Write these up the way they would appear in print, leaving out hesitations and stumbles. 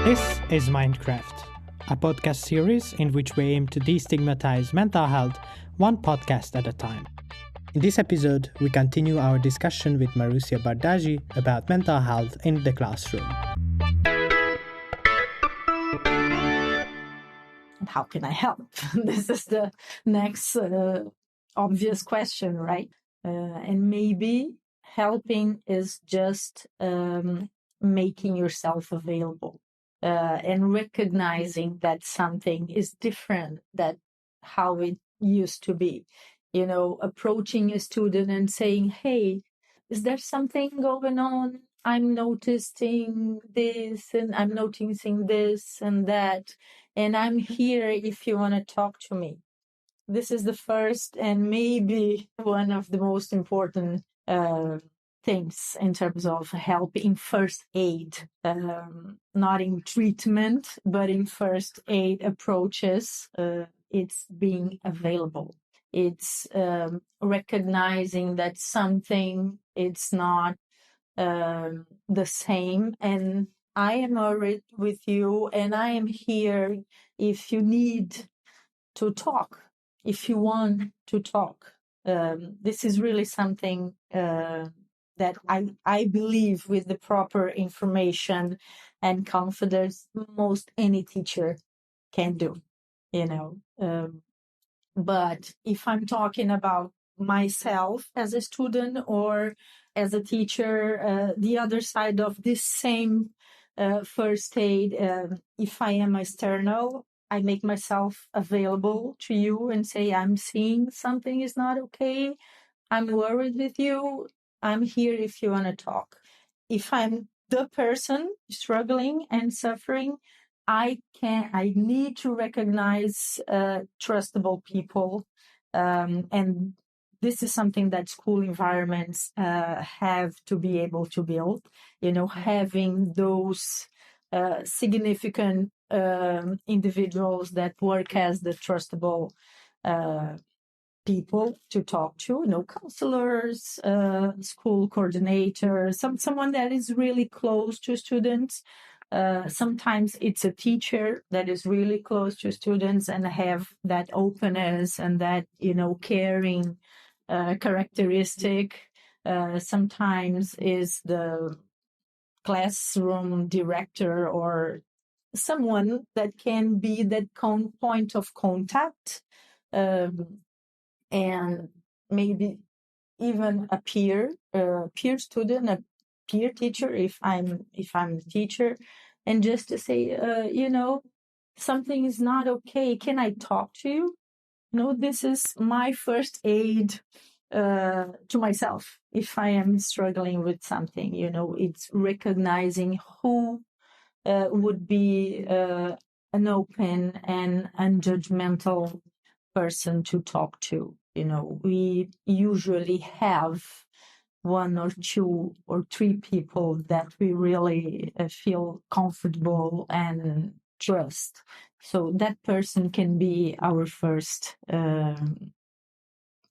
This is MindCraft, a podcast series in which we aim to destigmatize mental health one podcast at a time. In this episode, we continue our discussion with Marucia about mental health in the classroom. How can I help? This is the next obvious question, right? And maybe helping is just making yourself available and recognizing that something is different than how it used to be. You know, approaching a student and saying, hey, is there something going on? I'm noticing this and I'm noticing this and that, and I'm here if you want to talk to me. This is the first and maybe one of the most important things in terms of help in first aid, not in treatment, but in first aid approaches. It's being available. It's recognizing that something it's not the same, and I am worried with you, and I am here if you need to talk, if you want to talk. This is really something that I believe with the proper information and confidence, most any teacher can do, you know. But if I'm talking about myself as a student or as a teacher, the other side of this same first aid, if I am external, I make myself available to you and say, I'm seeing something is not okay. I'm worried with you. I'm here if you want to talk. If I'm the person struggling and suffering, I need to recognize trustable people. And this is something that school environments have to be able to build, you know, having those significant individuals that work as the trustable people to talk to, you know, counselors, school coordinators, someone that is really close to students. Sometimes it's a teacher that is really close to students and have that openness and that, you know, caring characteristic. Sometimes is the classroom director or someone that can be that point of contact, and maybe even a peer student, a peer teacher, if I'm the teacher, and just to say, you know, something is not okay. Can I talk to you? You know, this is my first aid to myself if I am struggling with something. You know, it's recognizing who would be an open and unjudgmental person to talk to. You know, we usually have one or two or three people that we really feel comfortable and trust. So that person can be our first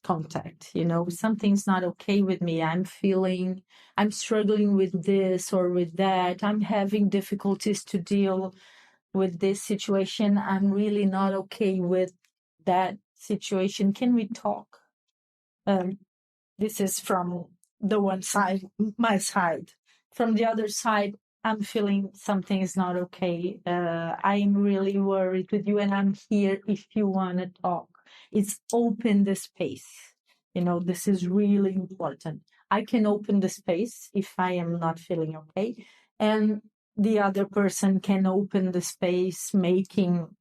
contact. You know, something's not okay with me. I'm struggling with this or with that. I'm having difficulties to deal with this situation. I'm really not okay with that situation. Can we talk? This is from the one side, my side. From the other side, I'm feeling something is not okay. I'm really worried with you, and I'm here if you want to talk. It's open the space. You know, this is really important. I can open the space if I am not feeling okay, and the other person can open the space, making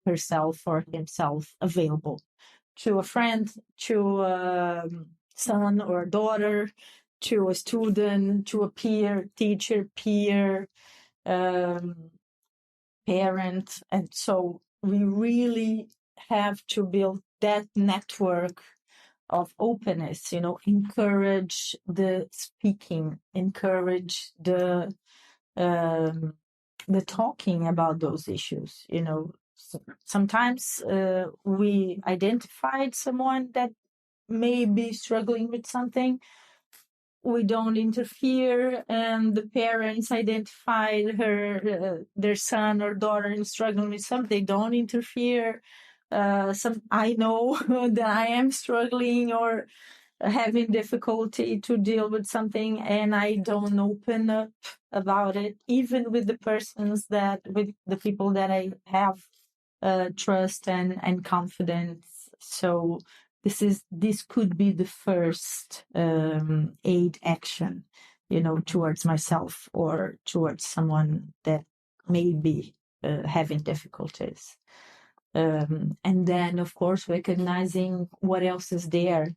herself or himself available to a friend, to a son or a daughter, to a student, to a peer, teacher, peer, parent. And so we really have to build that network of openness, you know, encourage the speaking, encourage the talking about those issues. You know, sometimes we identified someone that may be struggling with something. we don't interfere, and the parents identify their son or daughter is struggling with something, they don't interfere. I know that I am struggling or having difficulty to deal with something, and I don't open up about it, even with with the people that I have trust and confidence. So this could be the first aid action, towards myself or towards someone that may be having difficulties. And then, of course, recognizing what else is there.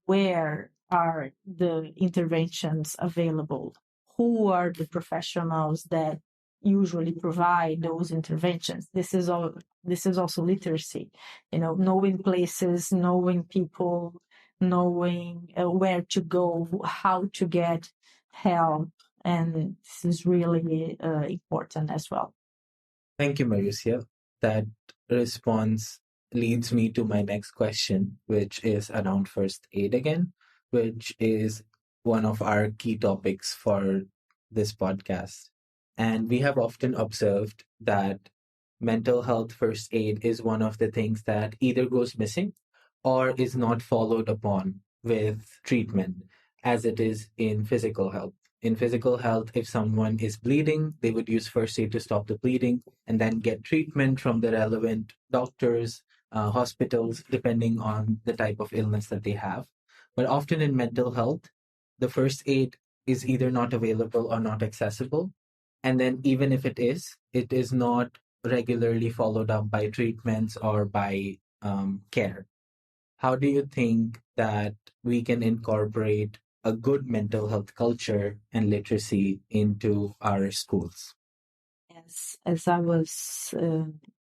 Where are the interventions available? Who are the professionals that usually provide those interventions? This is also literacy, knowing places, knowing people, knowing where to go, how to get help, and this is really important as well. Thank you, Marucia. That response leads me to my next question, which is around first aid again, which is one of our key topics for this podcast. And we have often observed that mental health first aid is one of the things that either goes missing or is not followed upon with treatment, as it is in physical health. In physical health, if someone is bleeding, they would use first aid to stop the bleeding and then get treatment from the relevant doctors, hospitals, depending on the type of illness that they have. But often in mental health, the first aid is either not available or not accessible. And then, even if it is not regularly followed up by treatments or by care. How do you think that we can incorporate a good mental health culture and literacy into our schools? Yes, as I was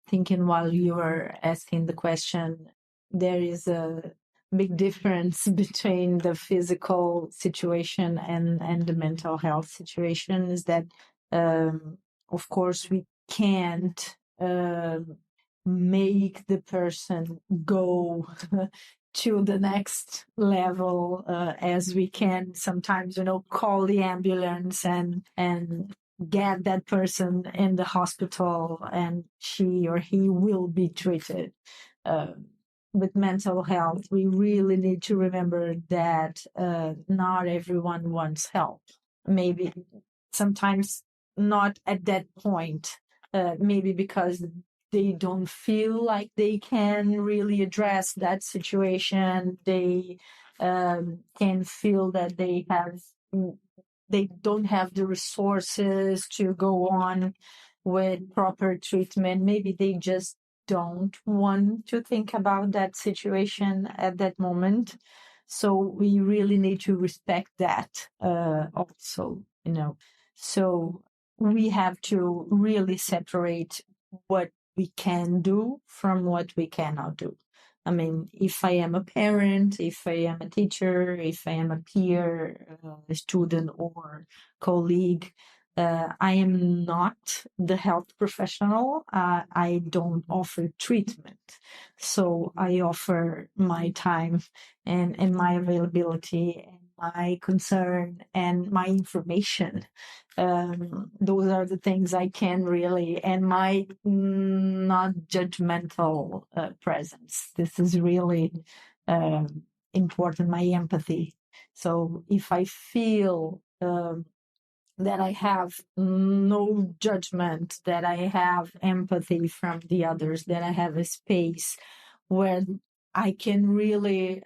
thinking while you were asking the question, there is a big difference between the physical situation and the mental health situation. Is that, of course, we can't make the person go to the next level as we can sometimes, call the ambulance and get that person in the hospital and she or he will be treated. With mental health, we really need to remember that not everyone wants help. Maybe sometimes not at that point, maybe because they don't feel like they can really address that situation. They can feel that they don't have the resources to go on with proper treatment. Maybe they just don't want to think about that situation at that moment. So we really need to respect that also, So we have to really separate what we can do from what we cannot do. I mean, if I am a parent, if I am a teacher, if I am a peer, a student or colleague, I am not the health professional. I don't offer treatment. So I offer my time and my availability and my concern and my information. Those are the things I can really, and my not judgmental presence. This is really important, my empathy. So if I feel that I have no judgment, that I have empathy from the others, that I have a space where I can really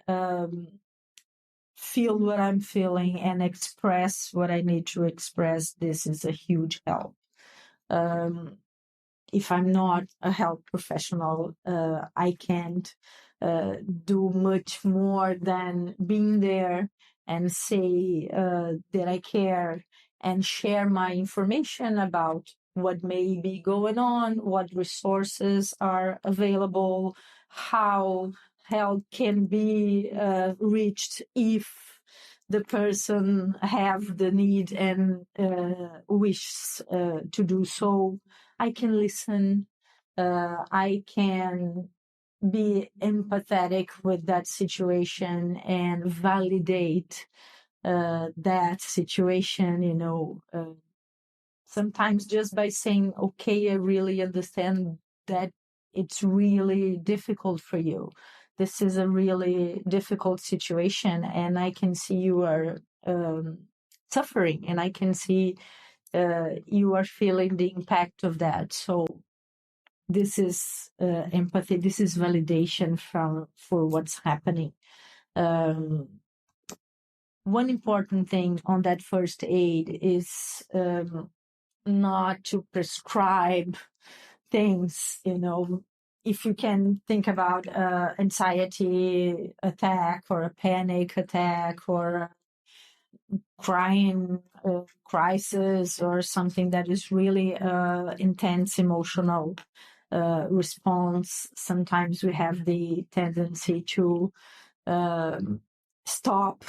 feel what I'm feeling and express what I need to express, this is a huge help. If I'm not a health professional, I can't do much more than being there and say that I care and share my information about what may be going on, what resources are available, how help can be reached if the person have the need and wishes to do so. I can listen. I can be empathetic with that situation and validate that situation, sometimes just by saying, okay, I really understand that it's really difficult for you. This is a really difficult situation, and I can see you are suffering, and I can see you are feeling the impact of that. So this is empathy. This is validation for what's happening. One important thing on that first aid is not to prescribe things. If you can think about anxiety attack or a panic attack or crying crisis or something that is really intense emotional response, sometimes we have the tendency to stop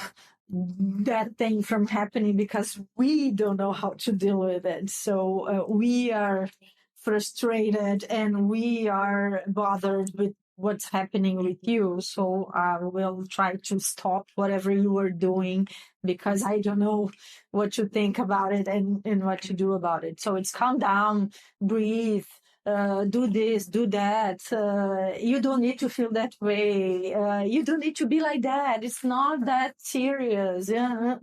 that thing from happening because we don't know how to deal with it. So we are frustrated and we are bothered with what's happening with you. So I will try to stop whatever you are doing because I don't know what to think about it and what to do about it. So it's calm down, breathe, do this, do that. You don't need to feel that way. You don't need to be like that. It's not that serious. Yeah.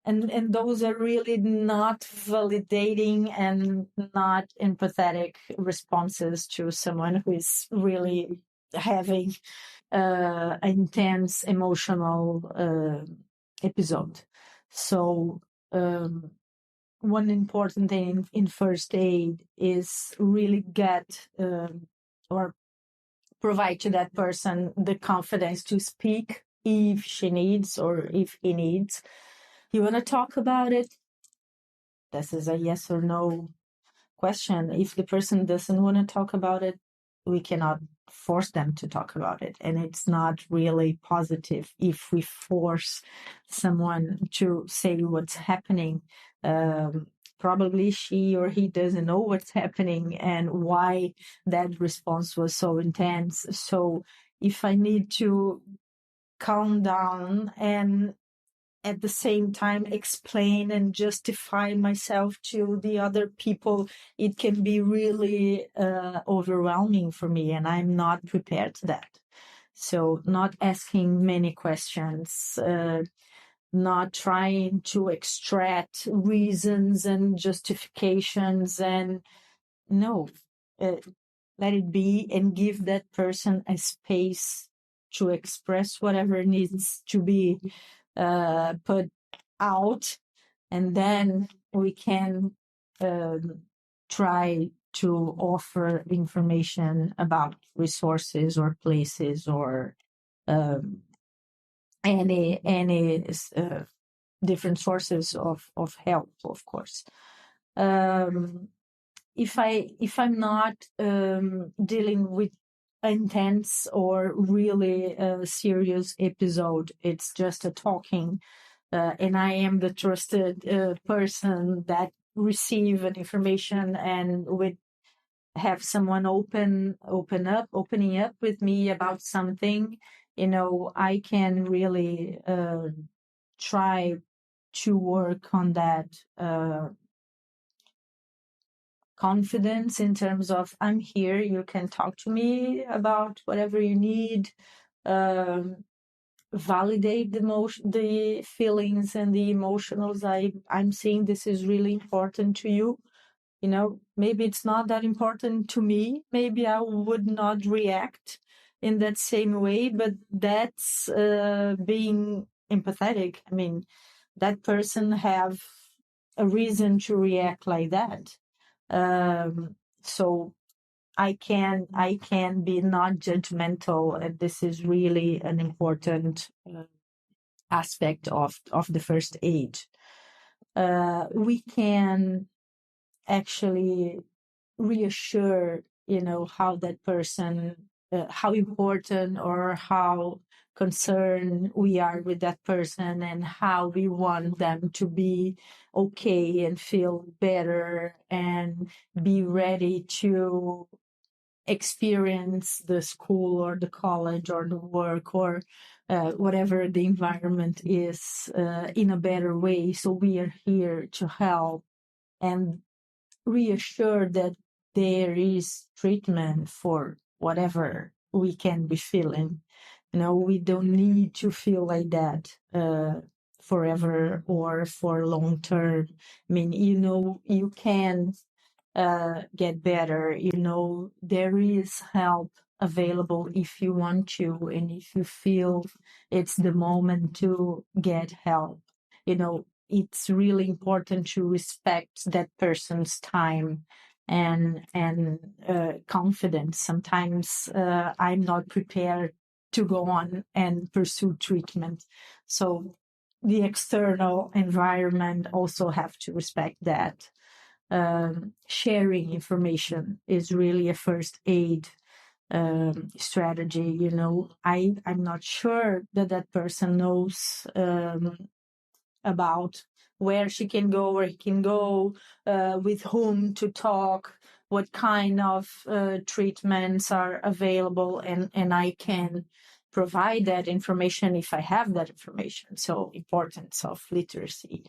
And those are really not validating and not empathetic responses to someone who is really having an intense emotional episode. So one important thing in first aid is really get or provide to that person the confidence to speak if she needs or if he needs. You want to talk about it? This is a yes or no question. If the person doesn't want to talk about it, we cannot force them to talk about it. And it's not really positive if we force someone to say what's happening. Probably she or he doesn't know what's happening and why that response was so intense. So if I need to calm down and at the same time explain and justify myself to the other people, it can be really overwhelming for me, and I'm not prepared to that. So not asking many questions, not trying to extract reasons and justifications, and no, let it be and give that person a space to express whatever needs to be put out, and then we can try to offer information about resources or places or any different sources of help, of course. If I'm not dealing with intense or really serious episode, it's just a talking, and I am the trusted person that receive an information and would have someone opening up with me about something, I can really try to work on that confidence in terms of I'm here, you can talk to me about whatever you need, validate the feelings and the emotionals I'm seeing. This is really important to you. Maybe it's not that important to me. Maybe I would not react in that same way, but that's being empathetic. I mean, that person have a reason to react like that. So I can be not judgmental, and this is really an important aspect of the first aid. We can actually reassure, how that person, how important or how concerned we are with that person and how we want them to be okay and feel better and be ready to experience the school or the college or the work or whatever the environment is in a better way. So we are here to help and reassure that there is treatment for whatever we can be feeling. We don't need to feel like that forever or for long term. I mean, you can get better. There is help available if you want to, and if you feel it's the moment to get help. It's really important to respect that person's time and confidence. Sometimes I'm not prepared to go on and pursue treatment. So the external environment also have to respect that. Sharing information is really a first aid strategy. I'm not sure that person knows about where she can go, where he can go, with whom to talk, what kind of treatments are available, and I can provide that information if I have that information. So importance of literacy.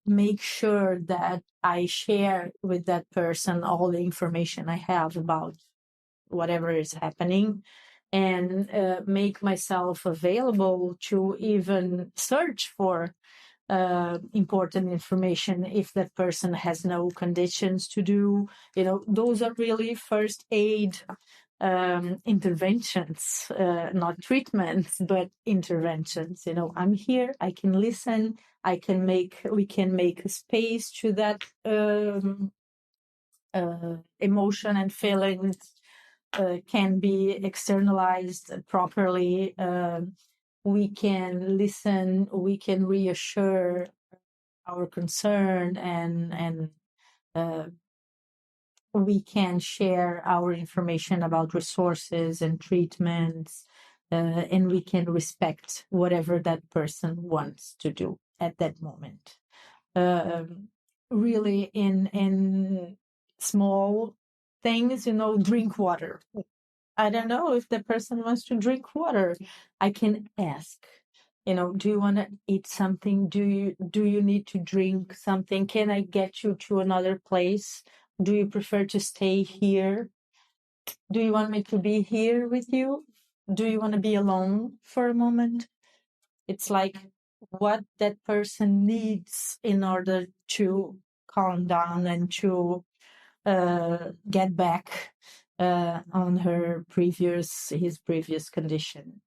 Make sure that I share with that person all the information I have about whatever is happening, and make myself available to even search for important information if that person has no conditions to do. Those are really first aid interventions, not treatments, but interventions. I'm here, I can listen, we can make a space to that emotion and feelings can be externalized properly. We can listen, we can reassure our concern, and we can share our information about resources and treatments, and we can respect whatever that person wants to do at that moment. Really in small things, drink water. I don't know if the person wants to drink water. I can ask, do you want to eat something? Do you need to drink something? Can I get you to another place? Do you prefer to stay here? Do you want me to be here with you? Do you want to be alone for a moment? It's like what that person needs in order to calm down and to get back on his previous condition.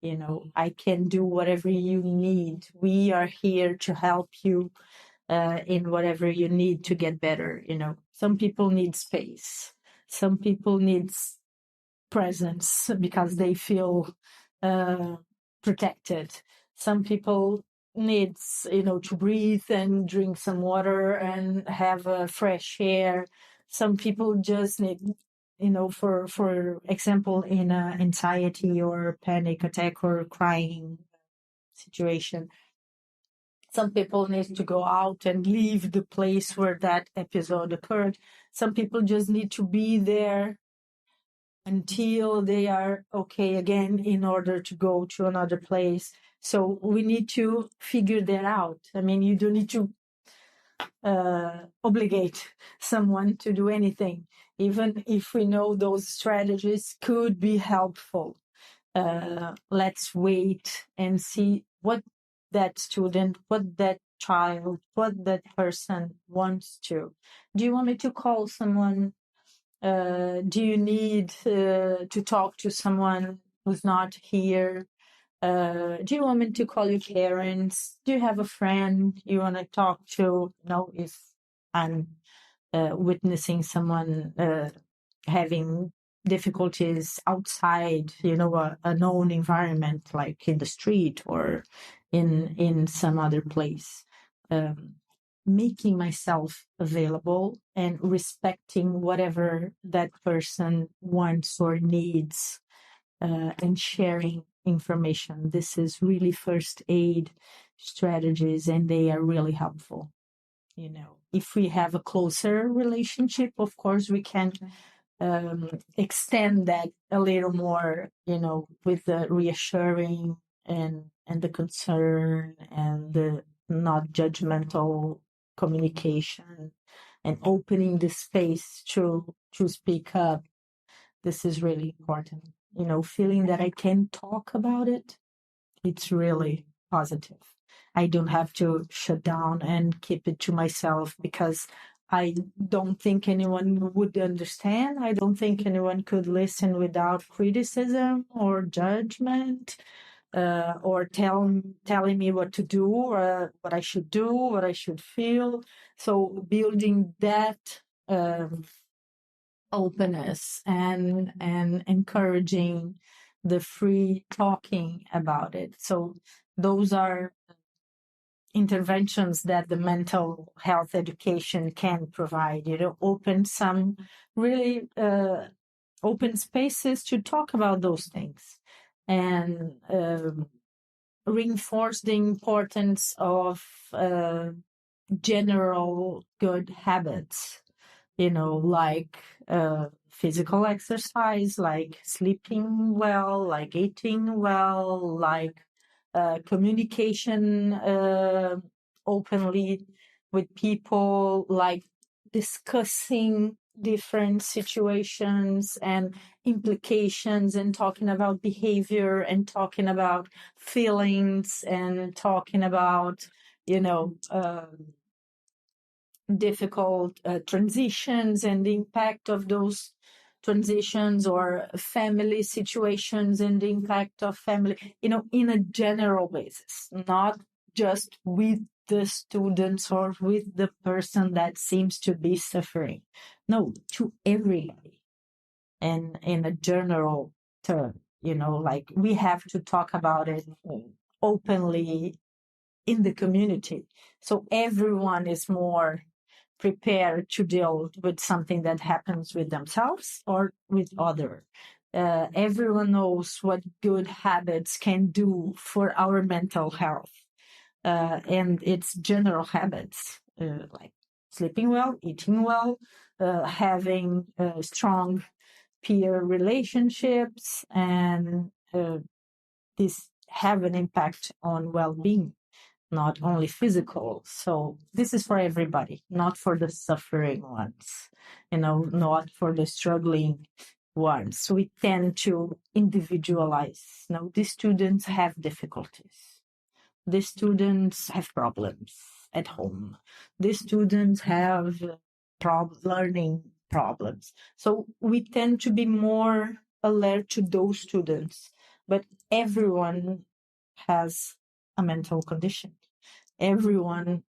I can do whatever you need. We are here to help you in whatever you need to get better. Some people need space. Some people need presence because they feel protected. Some people needs to breathe and drink some water and have fresh air. Some people just need, for example, in anxiety or panic attack or crying situation, some people need to go out and leave the place where that episode occurred. Some people just need to be there until they are okay again in order to go to another place. So we need to figure that out. I mean, you don't need to obligate someone to do anything, even if we know those strategies could be helpful. Let's wait and see what that student, what that child, what that person wants to. Do you want me to call someone? Do you need to talk to someone who's not here? Do you want me to call your parents? Do you have a friend you want to talk to? If I'm witnessing someone having difficulties outside, a known environment, like in the street or in some other place. Making myself available and respecting whatever that person wants or needs, and sharing information. This is really first aid strategies, and they are really helpful. If we have a closer relationship, of course, we can extend that a little more, with the reassuring and the concern and the not judgmental communication and opening the space to speak up. This is really important. Feeling that I can talk about it, it's really positive. I don't have to shut down and keep it to myself because I don't think anyone would understand. I don't think anyone could listen without criticism or judgment, or telling me what to do, or what I should do, what I should feel. So building that openness and encouraging the free talking about it. So those are interventions that the mental health education can provide. Open some really open spaces to talk about those things, and reinforce the importance of general good habits, like physical exercise, like sleeping well, like eating well, like communication openly with people, like discussing different situations and implications, and talking about behavior, and talking about feelings, and talking about difficult transitions and the impact of those transitions, or family situations and the impact of family, in a general basis, not just with the students or with the person that seems to be suffering. No, to everybody. And in a general term, like we have to talk about it openly in the community, so everyone is more prepared to deal with something that happens with themselves or with others. Everyone knows what good habits can do for our mental health, and it's general habits, like sleeping well, eating well, having strong peer relationships, and this have an impact on well-being, not only physical. So this is for everybody, not for the suffering ones, not for the struggling ones. So we tend to individualize. These students have difficulties. These students have problems at home. These students have learning problems. So we tend to be more alert to those students, but everyone has a mental condition. Everyone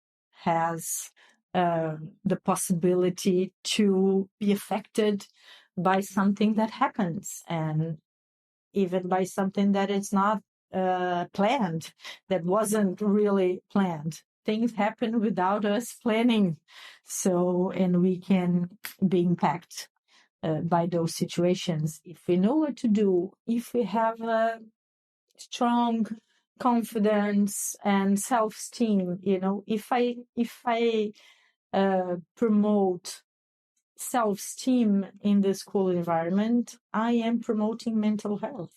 has the possibility to be affected by something that happens, and even by something that is not planned, that wasn't really planned. Things happen without us planning. So, and we can be impacted by those situations if we know what to do, if we have a strong confidence and self-esteem. If I promote self-esteem in the school environment, I am promoting mental health.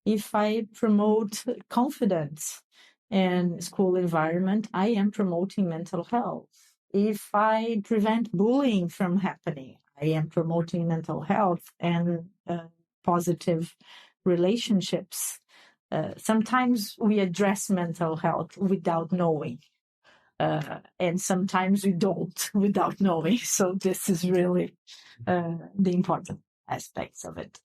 If I promote confidence in school environment, I am promoting mental health. If I prevent bullying from happening, I am promoting mental health and positive relationships. Sometimes we address mental health without knowing, and sometimes we don't without knowing. So this is really the important aspects of it.